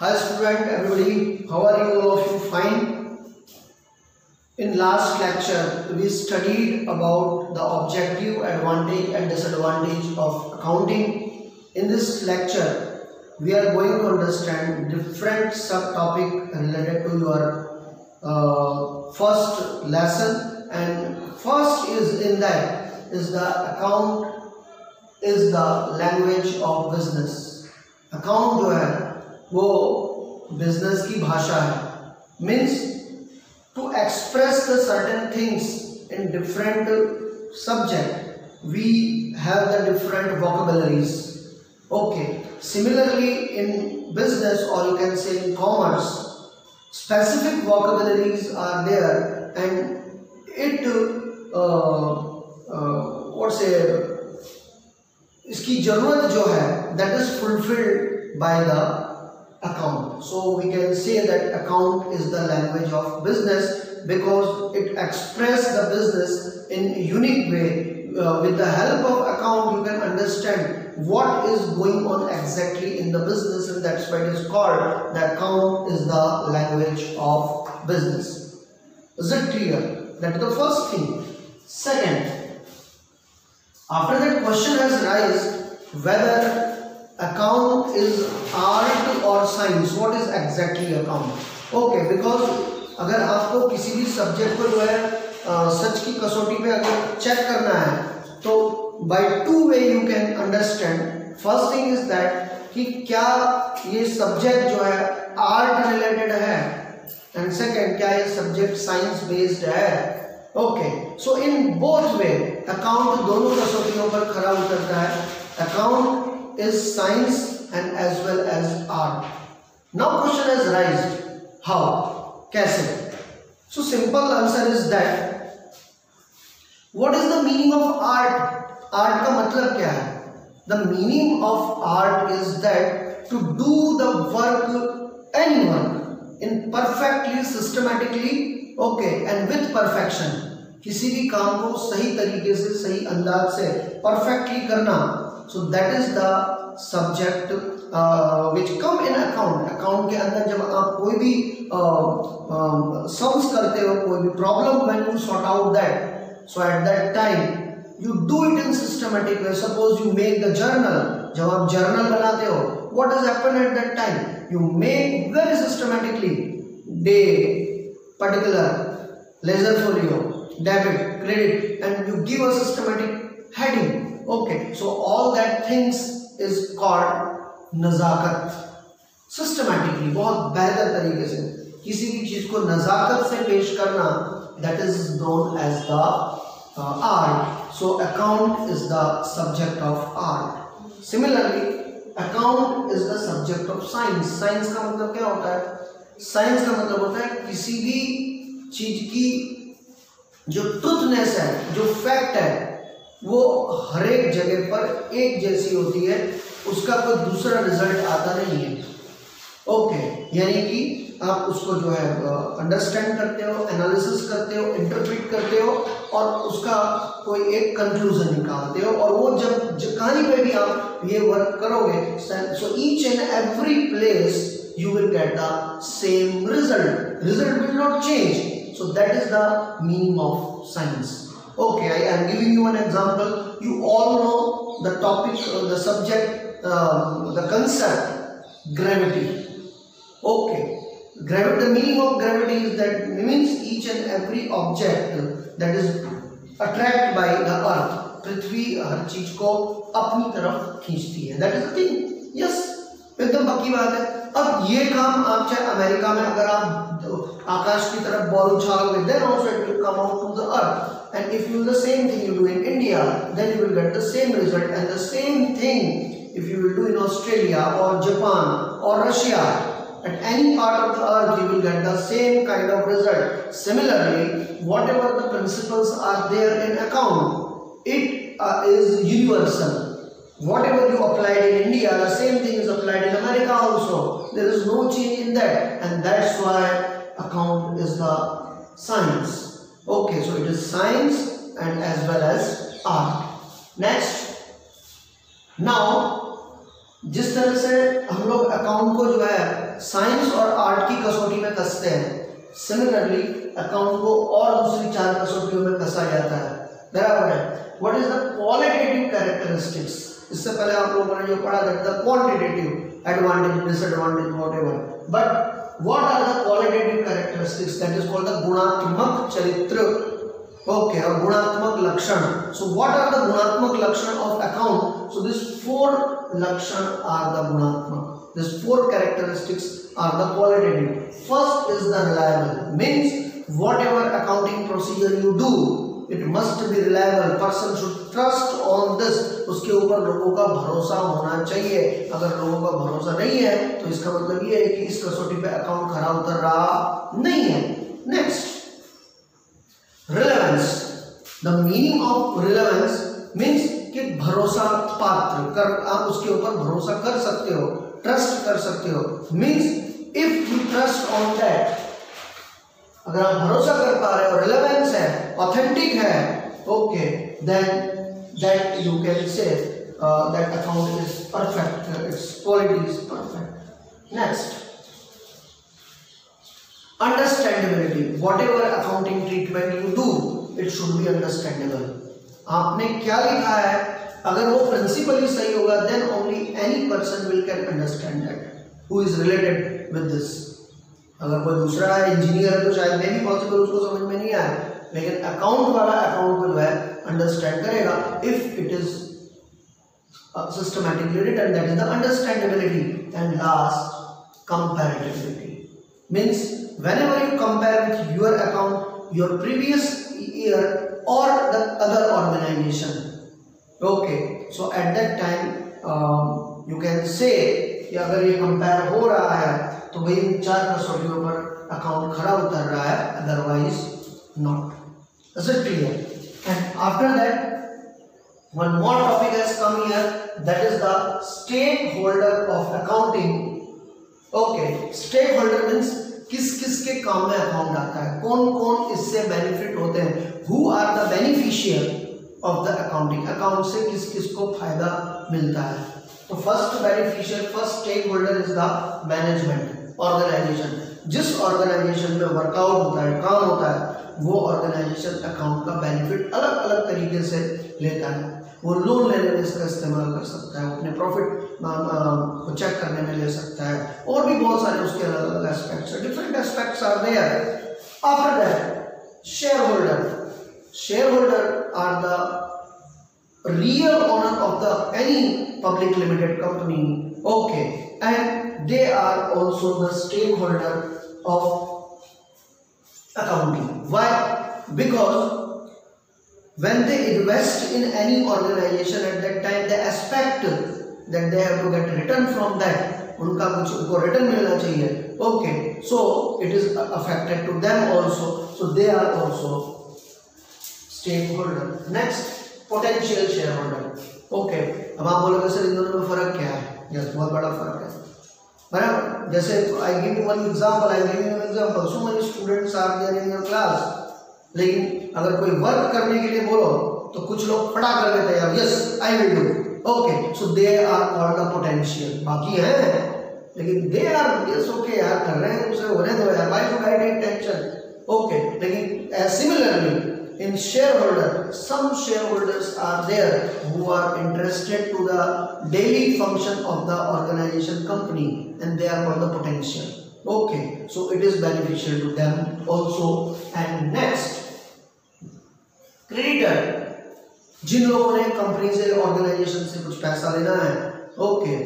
Hi student, everybody, how are you? All of you fine? In last lecture, we studied about the objective, advantage and disadvantage of accounting. In this lecture, we are going to understand different subtopic related to your first lesson. And first is in that is the account is the language of business. Account जो है वो business की भाषा है. Means to express the certain things in different subject we have the different vocabularies. Okay, similarly in business और you can say in commerce specific vocabularies are there and it what say इसकी जरूरत जो है that is fulfilled by the account. So we can say that account is the language of business because it expresses the business in a unique way. With the help of account you can understand what is going on exactly in the business, and that's why it is called the account is the language of business. Is it clear? That is the first thing. Second, after that question has arisen whether account is art or science. What is exactly account? Okay, because अगर आपको किसी भी subject को जो है सच की कसौटी पे अगर चेक करना है तो by two way you can understand. First thing is that कि क्या ये सब्जेक्ट जो है आर्ट रिलेटेड है, एंड सेकंड क्या ये सब्जेक्ट साइंस बेस्ड है. Okay, so in both way account दोनों कसौटियों पर खरा उतरता है. Account is science and as well as art. Now question is raised, how, कैसे? So simple answer is that what is the meaning of art? Art का मतलब क्या है? The meaning of art is that to do the work, any work, in perfectly, systematically, okay, and with perfection. किसी भी काम को सही तरीके से, सही अंदाज से परफेक्टली करना. So that is the subject which come in account. Account के अंदर जब आप कोई भी सम्स करते हो, कोई भी problem, when you sort out that, so at that time you do it in systematic way. Suppose you make the journal. जब आप journal बनाते हो, what has happened at that time? You make very systematically day, particular, ledger folio, debit, credit, and you give a systematic heading. Okay, so all that things is called नज़ाकत. Systematically, बहुत बेहतर तरीके से किसी भी चीज को नज़ाकत से पेश करना, that is known as the art. So account is the subject of art. Similarly, account is the subject of science. Science का मतलब क्या होता है? Science का मतलब होता है किसी भी चीज की जो ट्रूथनेस है, जो फैक्ट है, वो हर एक जगह पर एक जैसी होती है, उसका कोई दूसरा रिजल्ट आता नहीं है. ओके, यानी कि आप उसको जो है अंडरस्टैंड करते हो, एनालिसिस करते हो, इंटरप्रेट करते हो और उसका कोई एक कंक्लूजन निकालते हो, और वो जब कहीं पे भी आप ये वर्क करोगे, so each and every place you will get the same result. Result will not change. So that is the meaning of science. Okay, I am giving you an example. You all know the topic, the subject, the concept gravity. Okay, gravity. The meaning of gravity is that means each and every object that is attracted by the earth. पृथ्वी हर चीज को अपनी तरफ खींचती है. That is the thing. Yes, एकदम पक्की बात है. अब ये काम आप चाहे अमेरिका में अगर आप आकाश की तरफ ball उछालोगे, then also it will come out to the earth. And if you do the same thing you do in India, then you will get the same result. And the same thing if you will do in Australia or Japan or Russia, at any part of the earth you will get the same kind of result. Similarly, whatever the principles are there in account, it is universal. Whatever you applied in India, the same thing is applied in America also. There is no change in that, and that's why account is the science. Okay, so it is science and as well as art. Next, now जिस तरह से हम लोग account को जो है science और art की कसौटी में कसते हैं, सिमिलरली अकाउंट को और दूसरी 4 कसौटियों में कसा जाता है, बराबर है। What is the qualitative characteristics, इससे पहले आप लोगों ने जो पढ़ा था the quantitative advantage disadvantage whatever, but what are the qualitative characteristics, that is called the गुणात्मक चरित्र, ओके, और गुणात्मक लक्षण। सो व्हाट आर द गुणात्मक लक्षण ऑफ अकाउंट, सो दिस 4 लक्षण आर द गुणात्मक, this 4 characteristics are the qualitative. First is the reliable, means whatever accounting procedure you do, it must be reliable. Person should trust on this. उसके ऊपर लोगों का भरोसा होना चाहिए। अगर लोगों का भरोसा नहीं है तो इसका मतलब ये है कि इस कसौटी पे अकाउंट खरा उतर रहा नहीं है। Next, relevance. The meaning of relevance means कि भरोसा पात्र कर, आप उसके ऊपर भरोसा कर सकते हो, ट्रस्ट कर सकते हो। Means if you trust on that, अगर आप भरोसा कर पा रहे हो, रिलेवेंस है, ऑथेंटिक है, okay, then that you can say that account is perfect, its quality is perfect. Next, understandability, whatever accounting treatment you do it should be understandable. आपने क्या लिखा है, अगर वो प्रिंसिपली सही होगा, then only any person will can understand that who is related with this. अगर कोई दूसरा है, इंजीनियर है, तो शायद मे भी पॉसिबल उसको समझ में नहीं आए, लेकिन अकाउंट वाला अकाउंट को जो है अंडरस्टैंड करेगा if it is systematically written, that is the understandability. And last, comparativity, means whenever you compare with your account, your previous year or the other organization, okay, so at that time you can say कि अगर ये compare हो रहा है तो भाई इन 4 कसौटियों पर account खरा उतर रहा है, otherwise not. Is it clear? And after that one more topic has come here, that is the stakeholder of accounting. Okay, stakeholder means किस किस के काम में अकाउंट आता है, कौन कौन इससे बेनिफिट होते हैं, who are the beneficiary of the accounting, account से किस किस को फायदा मिलता है। तो first beneficiary, first stake holder is the management, organisation. जिस ऑर्गेनाइजेशन में वर्कआउट होता है, काम होता है, वो ऑर्गेनाइजेशन अकाउंट का बेनिफिट अलग अलग तरीके से लेता है। वो लोन लेने में इसका इस्तेमाल कर सकता है, अपने प्रॉफिट को चेक करने में ले सकता है, और भी बहुत सारे उसके अलग अलग एस्पेक्ट्स हैं, different aspects are there. After that, share holder, share holder are the real owner of the any public limited company, okay, and they are also the stake holder of accounting. Why? Because when they invest in any organization at that time, they expect that they have to get return from that. उनका कुछ उनको return मिलना चाहिए, okay, so it is affected to them also, so they are also stakeholder. Next, potential shareholder, okay. अब आप बोलोगे sir इन दोनों में फर्क क्या है? यस, बहुत बड़ा फर्क है, बराबर। जैसे I give you one example, so many students are there in your class, लेकिन अगर कोई वर्क करने के लिए बोलो तो कुछ लोग फटा कर देते हैं, yes I will do, okay, so they are called the potential. बाकी हैं लेकिन दे आर यस ओके यार कर रहे हैं, उसे होने दो यार, why should I take tension, okay. लेकिन similarly in shareholder, some shareholders are there who are interested to the daily function of the organization company, and they are called the potential, okay, so it is beneficial to them also. And next, creditor, जिन लोगों ने company से, organisation से कुछ पैसा लेना है, okay,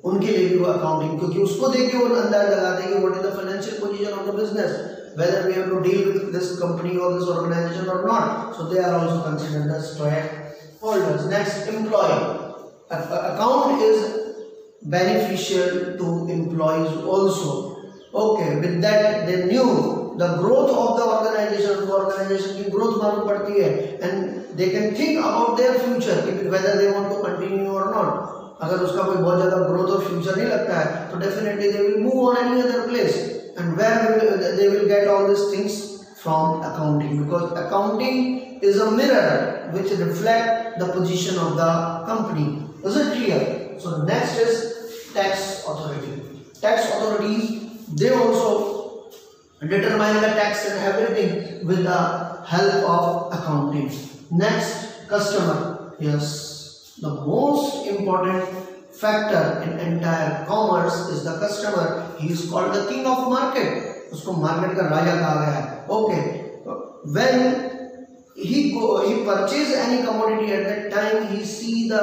उनके लिए भी वो अकाउंटिंग, क्योंकि उसको देख के वो अंदाजा लगाते हैं कि what is the financial position of the business, whether we have to deal with this company or this organization or not, so they are also considered as stakeholders. Next, employee. Account is beneficial to employees also, okay, with that they knew the growth of the organization की growth मालूम पड़ती है, and they can think about their future, whether they want to continue or not. अगर उसका कोई बहुत ज़्यादा growth और future नहीं लगता है तो definitely they will move on any other place. And where they will get all these things from accounting, because accounting is a mirror which reflect the position of the company. Is it clear? So next is tax authority. tax authorities, they also determine the tax and everything with the help of accounting. Next, customer. Yes, the most important factor in entire commerce is the customer. He is called the king of market. उसको market का राजा कहा गया है. Okay, when he purchase any commodity at that time, he see the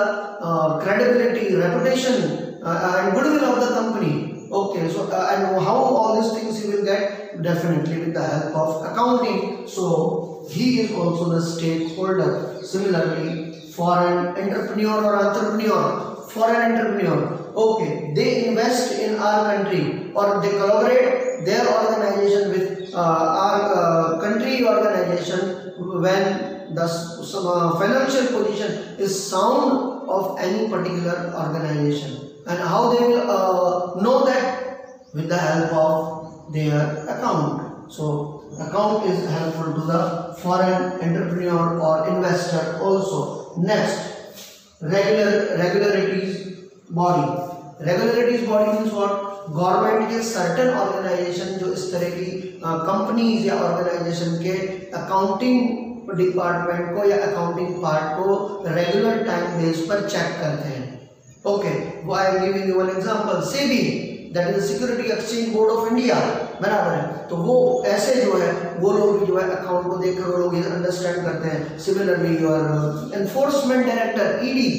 credibility, reputation, and goodwill of the company. Okay, so and how all these things he will get? Definitely with the help of accounting. So he is also the stakeholder. Similarly, foreign entrepreneur or entrepreneur, foreign entrepreneur. Okay, they invest in our country or they collaborate their organization with our country organization when the financial position is sound of any particular organization. And how they will know that? With the help of their account. So account is helpful to the foreign entrepreneur or investor also. Next, regularities body. Regularities body means what? Government के certain organisation जो इस तरह की companies या organisation के accounting department को या accounting part को रेगुलर टाइम बेस पर चेक करते हैं. ओके, वो I am giving you one example. SEBI, that is the security exchange board of India, बराबर है. तो वो ऐसे जो है वो लोग जो है अकाउंट को देखकर वो लोग अंडरस्टैंड करते हैं. Similarly your enforcement director ED.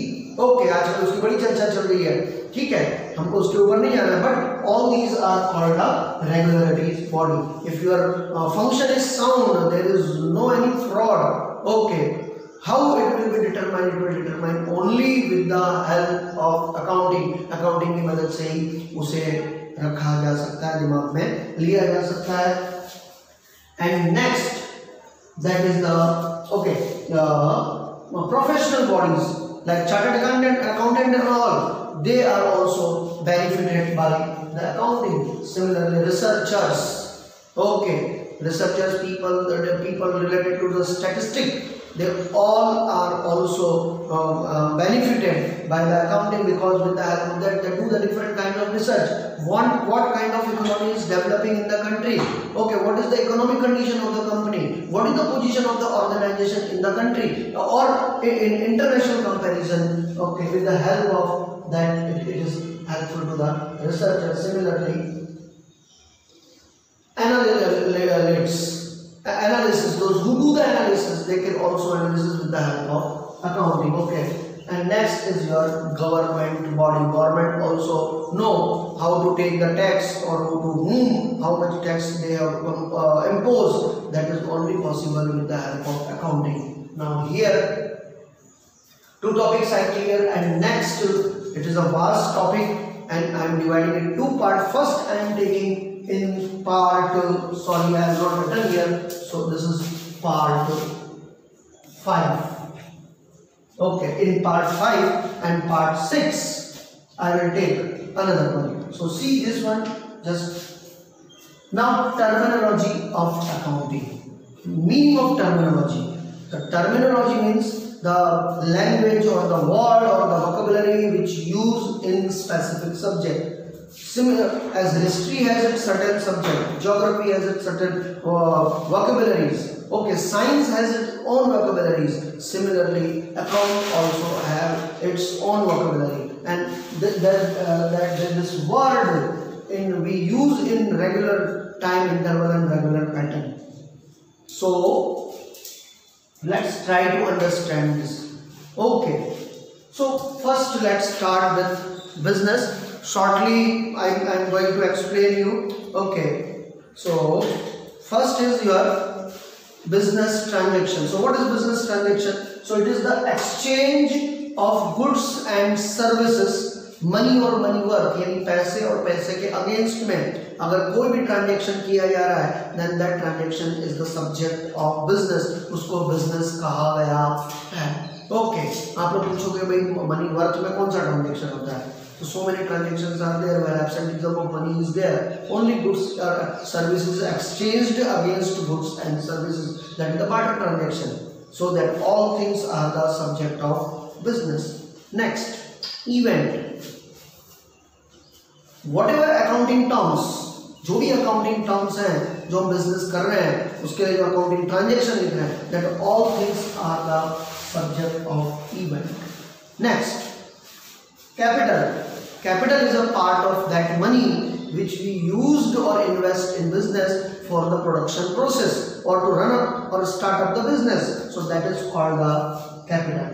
Okay, आजकल उसकी बड़ी चर्चा चल रही है. ठीक है, हमको उसके ऊपर नहीं जाना है, but all these are called a regularities body. If your function is sound, there is no any fraud. Okay, how it will be determined? It will determine only with the help of accounting. Accounting की मदद से ही उसे रखा जा सकता है, दिमाग में लिया जा सकता है. And next, that is the professional bodies like chartered accountant and all. They are also benefited by the accounting. Similarly, researchers. Okay, researchers, people related to the statistic. They all are also benefited by the accounting, because with the help of that they do the different kind of research. What kind of economy is developing in the country? Okay, what is the economic condition of the company? What is the position of the organization in the country or in international comparison? Okay, with the help of that it is helpful to the researcher. Similarly, analysis, those who do the analysis, they can also analysis with the help of accounting. Okay, and next is your government body. Government also know how to take the tax or to whom how much tax they have impose. That is only possible with the help of accounting. Now here two topics are clear, and next it is a vast topic and I am dividing it in two parts. First I am taking in part, sorry I have not written here, so this is part 5. Okay, in part 5 and part 6 I will take another one. So see this one, just now terminology of accounting. Meaning of terminology. The terminology means the language or the word or the vocabulary which used in specific subject. Similar as history has its certain subject, geography has its certain vocabularies. Okay, science has its own vocabularies. Similarly, account also have its own vocabulary, and this word we use in regular time interval and regular pattern. So let's try to understand this. Okay, so first let's start with business. Shortly I am going to explain you. Okay, so first is your business transaction. So what is business transaction? So it is the exchange of goods and services, money और money work, यानी पैसे और पैसे के against में अगर कोई भी ट्रांजेक्शन किया जा रहा है, then that transaction is the subject of business. उसको business कहा गया है. Okay, आप लोग पूछोगे भाई मनी वर्थ में कौन सा ट्रांजेक्शन होता है? So many transactions are there where absenteeism of money is there. Only goods or services exchanged against goods and services, that is the barter transaction. So that all things are the subject of business. Next, event. Whatever accounting terms, जो भी accounting terms हैं जो हम business कर रहे हैं उसके लिए जो अकाउंटिंग ट्रांजेक्शन लिख रहे हैं, that all things are the subject of event. Next, capital. Capital is a part of that money which we used or invest in business for the production process or to run up or start up the business. So that is called the capital.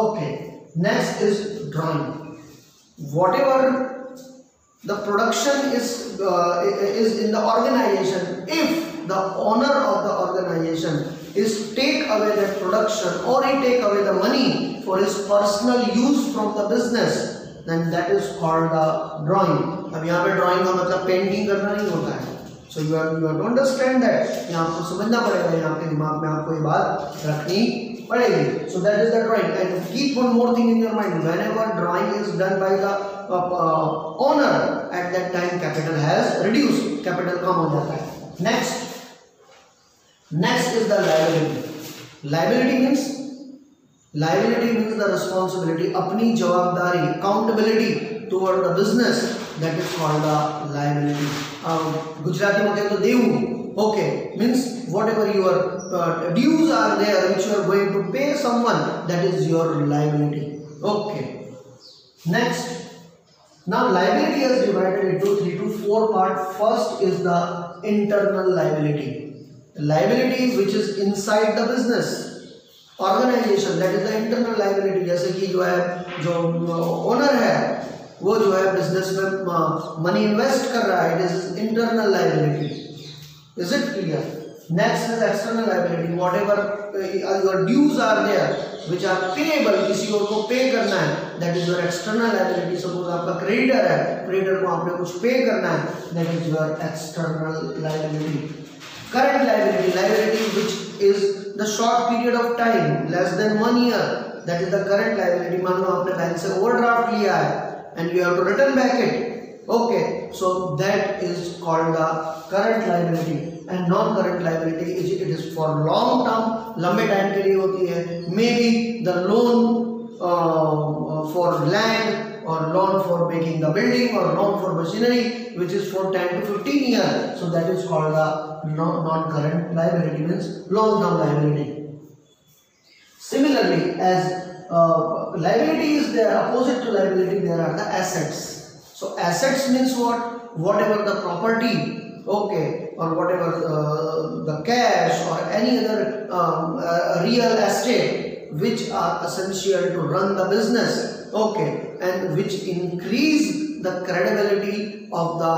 Okay. Next is drawing. Whatever the production is in the organization, if the owner of the organization is take away that production or he take away the money for his personal use from the business, then that is called the drawing. अब यहाँ पे drawing का मतलब painting करना नहीं होता है. So you have to understand that. यहाँ आपको समझना पड़ेगा, यहाँ आपके दिमाग में आपको ये बात रखनी पड़ेगी. So that is the drawing. And keep one more thing in your mind. Whenever drawing is done by the owner, at that time capital has reduced. Capital कम हो जाता है. Next is the liability. Liability means the responsibility, अपनी जवाबदारी, accountability toward the business, that is called the liability. Gujarati में कहें तो देऊ. Okay, means whatever your dues are there which you are going to pay someone, that is your liability. Okay. Next, now liability is divided into 3 to 4 parts. First is the internal liability. Liability which is inside the business organisation, that is the internal liability. जैसे कि जो owner है वो जो है business में money invest कर रहा है, it is internal liability. Is it clear? Next is external liability. Whatever your dues are there which are payable, किसी और को पे करना है, that is your external liability. Suppose आपका क्रेडिटर है, क्रेडिटर को आपने कुछ पे करना है, that is your external liability. Current liability which is the short period of time less than 1 year, that is the current liability. मान लो आपने bank से ओवरड्राफ्ट लिया है and you have to return back it. Okay, so that is called the current liability. And non-current liability it is for long term, लंबे time के लिए होती है. Maybe the loan for land or loan for making the building or loan for machinery which is for 10 to 15 years. So that is called the non-current liability, means long-term liability. Similarly, as liability is there, opposite to liability there are the assets. So assets means what? Whatever the property, okay, or whatever the cash or any other real estate which are essential to run the business, okay, and which increase the credibility of the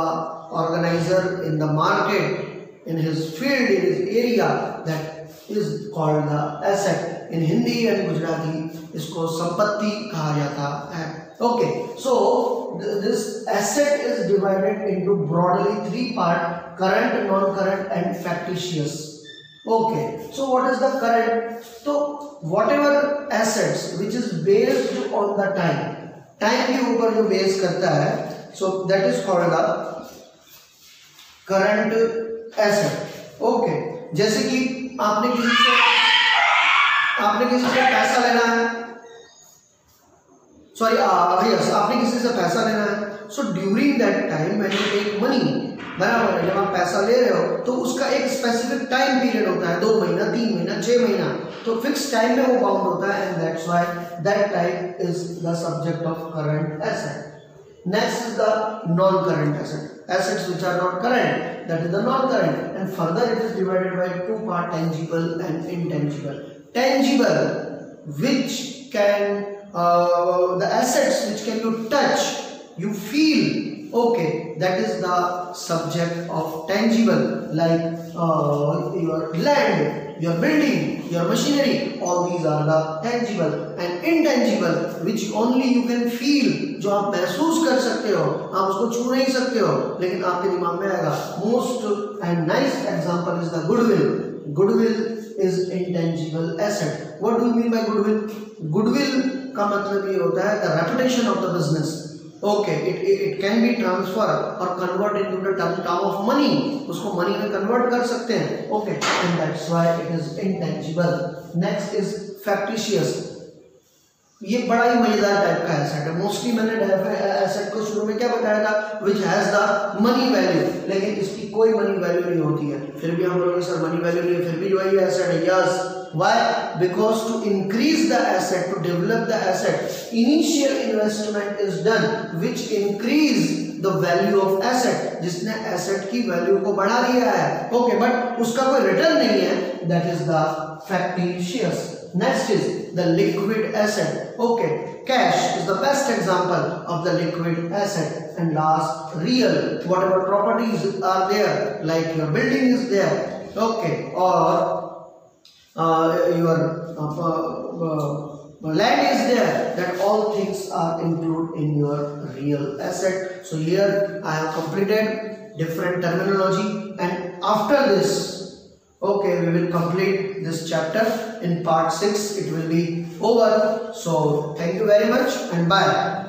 organizer in the market, in his field, in his area, that is called the asset. In Hindi and Gujarati इसको संपत्ति कहा जाता है. Okay, so this asset is divided into broadly 3 parts: current, non-current, and factitious. Okay, so what is the current? So whatever assets which is based on the time के ऊपर जो base करता है, so that is called the current asset. Okay, जैसे कि आपने किसी से पैसा लेना है, आपने किसी से पैसा लेना है. So during that time when you take money, बराबर है, जब आप पैसा ले रहे हो तो उसका एक स्पेसिफिक टाइम पीरियड होता है, 2 महीना, 3 महीना, 6 महीना, तो फिक्स टाइम में वो बाउंड होता है, and that's why that type is the subject of current asset. Next is the non current asset. Assets which are not current, that is the non-current, and further it is divided by 2 parts: tangible and intangible. Tangible, which can the assets which can you touch, you feel, okay, that is the subject of tangible, like your land, your building, your machinery, all these are the tangible. And intangible, which only you can feel, जो आप महसूस कर सकते हो, आप उसको छू नहीं सकते हो, लेकिन आपके दिमाग में आएगा. Most and nice example is the goodwill. Goodwill is intangible asset. What do you mean by goodwill? Goodwill का मतलब ये होता है the reputation of the business. Okay, it can be transfer or convert into the term of money. उसको money में convert कर सकते हैं. Okay, and that's why it is intangible. Next is factitious. ये बड़ा ही मजेदार टाइप का एसेट है. मोस्टली मैंने एसेट को शुरू शुरू में क्या बताया था, which has the money value, लेकिन इसकी कोई मनी वैल्यू नहीं होती है, फिर भी हम बोलोगे सर मनी वैल्यू नहीं है, फिर भी जो है ये एसेट है। Yes, why? Because to increase the asset, to develop the asset, initial investment is done which increase the value of asset, जिसने asset की value को बढ़ा दिया है, okay, but उसका कोई return नहीं है, that is the factitious. Next is the liquid asset. Okay, cash is the best example of the liquid asset. And last, real, whatever properties are there, like your building is there, okay, or your land is there, that all things are included in your real asset. So here I have completed different terminology, and after this, okay, we will complete this chapter in part 6. It will be over. So thank you very much and bye.